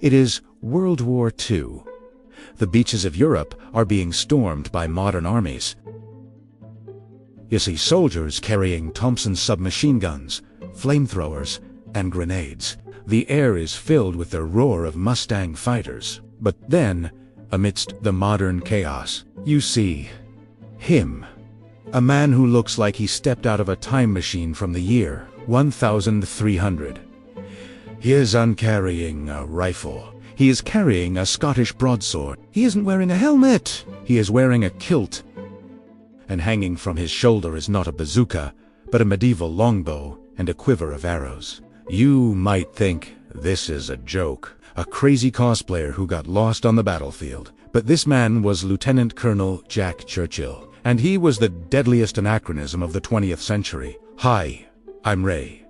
It is World War II. The beaches of Europe are being stormed by modern armies. You see soldiers carrying Thompson submachine guns, flamethrowers, and grenades. The air is filled with the roar of Mustang fighters. But then, amidst the modern chaos, you see him. A man who looks like he stepped out of a time machine from the year 1300. He isn't carrying a rifle. He is carrying a Scottish broadsword. He isn't wearing a helmet. He is wearing a kilt. And hanging from his shoulder is not a bazooka, but a medieval longbow and a quiver of arrows. You might think this is a joke, a crazy cosplayer who got lost on the battlefield. But this man was Lieutenant Colonel Jack Churchill, and he was the deadliest anachronism of the 20th century. Hi, I'm Ray.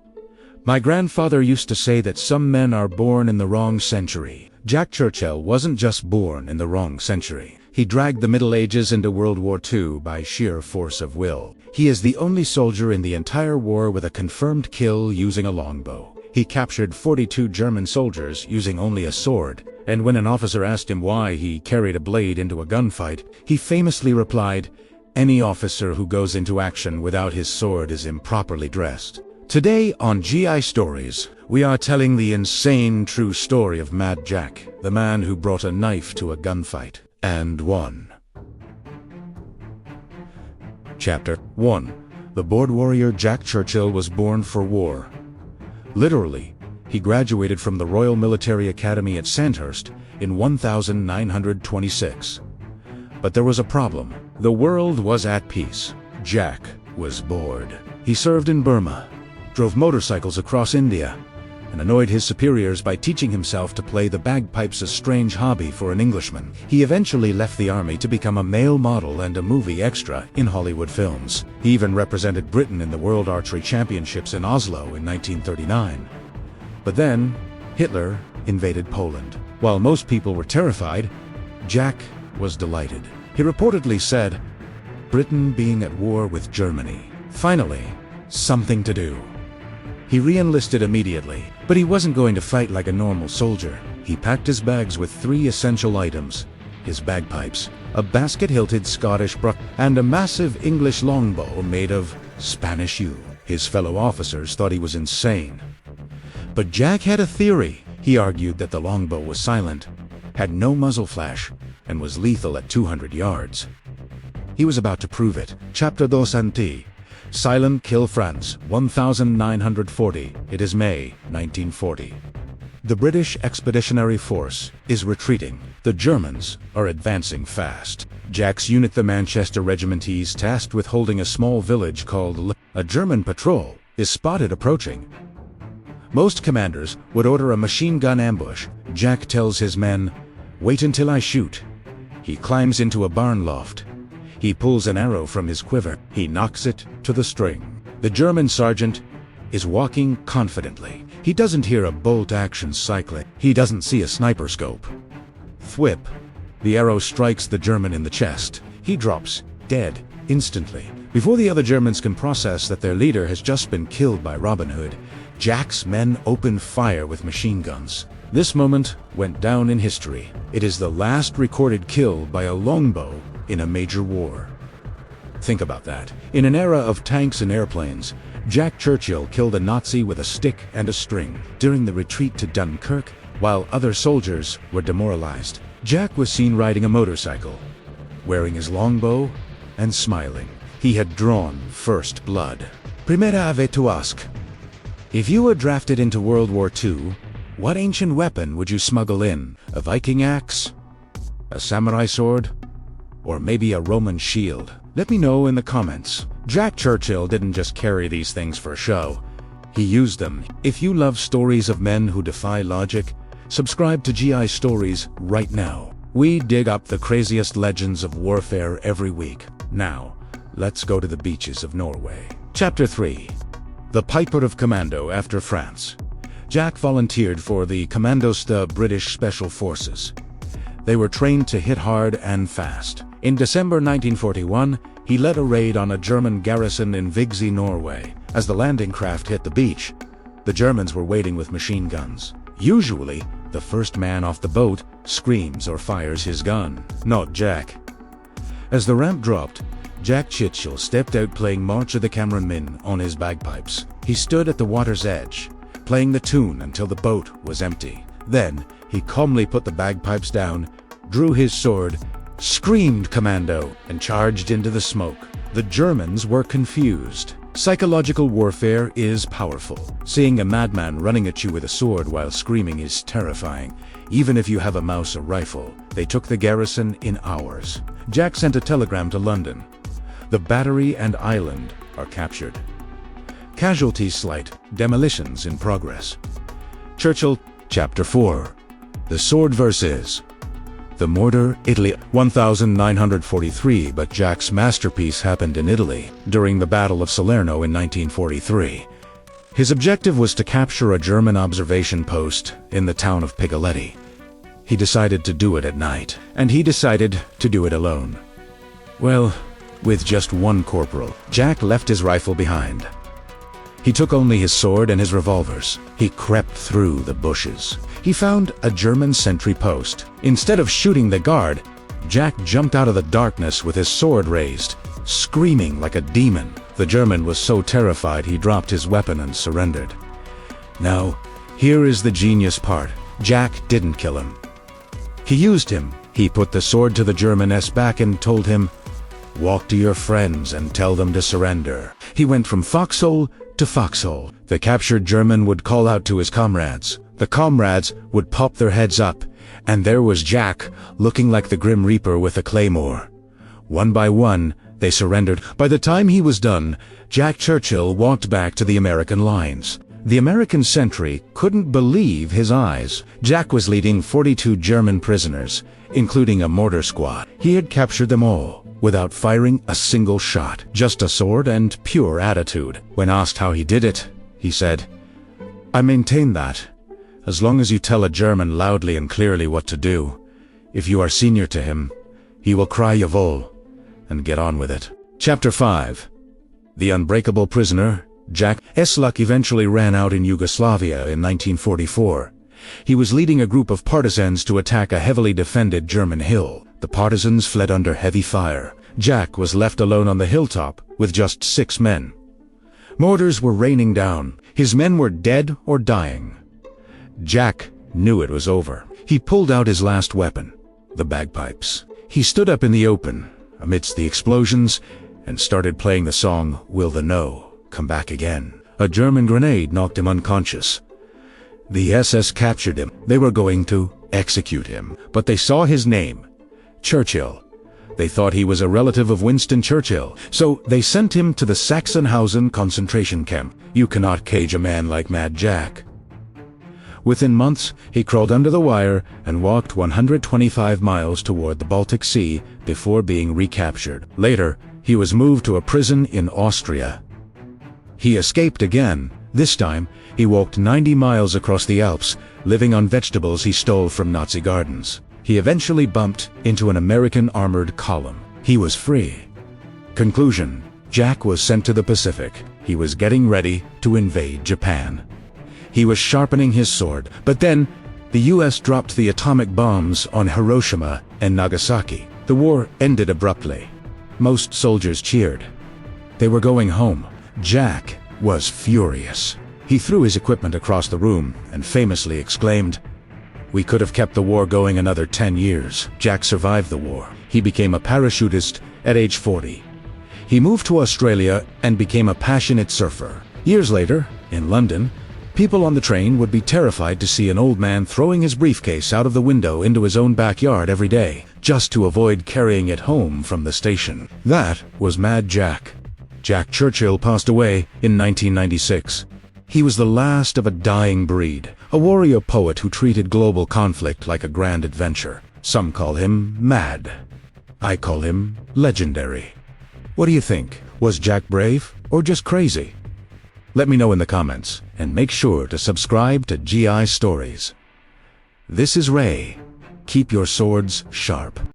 My grandfather used to say that some men are born in the wrong century. Jack Churchill wasn't just born in the wrong century. He dragged the Middle Ages into World War II by sheer force of will. He is the only soldier in the entire war with a confirmed kill using a longbow. He captured 42 German soldiers using only a sword, and when an officer asked him why he carried a blade into a gunfight, he famously replied, "Any officer who goes into action without his sword is improperly dressed." Today on G.I. Stories, we are telling the insane true story of Mad Jack, the man who brought a knife to a gunfight and won. Chapter 1. The board warrior Jack Churchill was born for war. Literally, he graduated from the Royal Military Academy at Sandhurst in 1926. But there was a problem. The world was at peace. Jack was bored. He served in Burma, drove motorcycles across India, and annoyed his superiors by teaching himself to play the bagpipes, a strange hobby for an Englishman. He eventually left the army to become a male model and a movie extra in Hollywood films. He even represented Britain in the World Archery Championships in Oslo in 1939. But then, Hitler invaded Poland. While most people were terrified, Jack was delighted. He reportedly said, "Britain being at war with Germany. Finally, something to do." He re-enlisted immediately, but he wasn't going to fight like a normal soldier. He packed his bags with 3 essential items: his bagpipes, a basket-hilted Scottish brook, and a massive English longbow made of Spanish yew. His fellow officers thought he was insane. But Jack had a theory. He argued that the longbow was silent, had no muzzle flash, and was lethal at 200 yards. He was about to prove it. Chapter 2. Silent Kill France, 1940. It is May 1940. The British Expeditionary Force is retreating. The Germans are advancing fast. Jack's unit, the Manchester Regiment, is tasked with holding a small village called A German patrol is spotted approaching. Most commanders would order a machine gun ambush. Jack tells his men, "Wait until I shoot." He climbs into a barn loft. He pulls an arrow from his quiver. He knocks it to the string. The German sergeant is walking confidently. He doesn't hear a bolt-action cycling. He doesn't see a sniper scope. Thwip! The arrow strikes the German in the chest. He drops, dead, instantly. Before the other Germans can process that their leader has just been killed by Robin Hood, Jack's men open fire with machine guns. This moment went down in history. It is the last recorded kill by a longbow in a major war. Think about that. In an era of tanks and airplanes, Jack Churchill killed a Nazi with a stick and a string. During the retreat to Dunkirk, while other soldiers were demoralized, Jack was seen riding a motorcycle, wearing his longbow and smiling. He had drawn first blood. Primera vez to ask, if you were drafted into World War II, what ancient weapon would you smuggle in? A Viking axe? A samurai sword? Or maybe a Roman shield? Let me know in the comments. Jack Churchill didn't just carry these things for show. He used them. If you love stories of men who defy logic, subscribe to G.I. Stories right now. We dig up the craziest legends of warfare every week. Now, let's go to the beaches of Norway. Chapter 3. The Piper of Commando after France. Jack volunteered for the Commandos, the British Special Forces. They were trained to hit hard and fast. In December 1941, he led a raid on a German garrison in Vågsøy, Norway. As the landing craft hit the beach, the Germans were waiting with machine guns. Usually, the first man off the boat screams or fires his gun, not Jack. As the ramp dropped, Jack Churchill stepped out playing March of the Cameron on his bagpipes. He stood at the water's edge, playing the tune until the boat was empty. Then, he calmly put the bagpipes down, drew his sword, screamed Commando, and charged into the smoke. The Germans were confused. Psychological warfare is powerful. Seeing a madman running at you with a sword while screaming is terrifying. Even if you have a mouse or rifle, they took the garrison in hours. Jack sent a telegram to London. The battery and island are captured. Casualties slight, demolitions in progress. Churchill, Chapter 4. The Sword Versus. The Mortar, Italy, 1943, but Jack's masterpiece happened in Italy, during the Battle of Salerno in 1943. His objective was to capture a German observation post in the town of Picoletti. He decided to do it at night, and he decided to do it alone. Well, with just one corporal, Jack left his rifle behind. He took only his sword and his revolvers. He crept through the bushes. He found a German sentry post. Instead of shooting the guard, Jack jumped out of the darkness with his sword raised, screaming like a demon. The German was so terrified he dropped his weapon and surrendered. Now, here is the genius part. Jack didn't kill him. He used him. He put the sword to the German's back and told him, "Walk to your friends and tell them to surrender." He went from foxhole to foxhole. The captured German would call out to his comrades. The comrades would pop their heads up, and there was Jack, looking like the Grim Reaper with a claymore. One by one, they surrendered. By the time he was done, Jack Churchill walked back to the American lines. The American sentry couldn't believe his eyes. Jack was leading 42 German prisoners, including a mortar squad. He had captured them all, without firing a single shot, just a sword and pure attitude. When asked how he did it, he said, "I maintain that. As long as you tell a German loudly and clearly what to do, if you are senior to him, he will cry jawohl and get on with it." Chapter 5. The Unbreakable Prisoner. Jack's luck eventually ran out in Yugoslavia in 1944. He was leading a group of partisans to attack a heavily defended German hill. The partisans fled under heavy fire. Jack was left alone on the hilltop with just 6 men. Mortars were raining down. His men were dead or dying. Jack knew it was over. He pulled out his last weapon, the bagpipes. He stood up in the open, amidst the explosions, and started playing the song, "Will the No Come Back Again?" A German grenade knocked him unconscious. The SS captured him. They were going to execute him, but they saw his name, Churchill. They thought he was a relative of Winston Churchill, so they sent him to the Sachsenhausen concentration camp. You cannot cage a man like Mad Jack. Within months, he crawled under the wire and walked 125 miles toward the Baltic Sea before being recaptured. Later, he was moved to a prison in Austria. He escaped again. This time, he walked 90 miles across the Alps, living on vegetables he stole from Nazi gardens. He eventually bumped into an American armored column. He was free. Conclusion: Jack was sent to the Pacific. He was getting ready to invade Japan. He was sharpening his sword, but then the US dropped the atomic bombs on Hiroshima and Nagasaki. The war ended abruptly. Most soldiers cheered. They were going home. Jack was furious. He threw his equipment across the room and famously exclaimed, "We could have kept the war going another 10 years. Jack survived the war. He became a parachutist at age 40. He moved to Australia and became a passionate surfer. Years later, in London, people on the train would be terrified to see an old man throwing his briefcase out of the window into his own backyard every day, just to avoid carrying it home from the station. That was Mad Jack. Jack Churchill passed away in 1996. He was the last of a dying breed, a warrior poet who treated global conflict like a grand adventure. Some call him mad. I call him legendary. What do you think? Was Jack brave or just crazy? Let me know in the comments, and make sure to subscribe to G.I. Stories. This is Ray. Keep your swords sharp.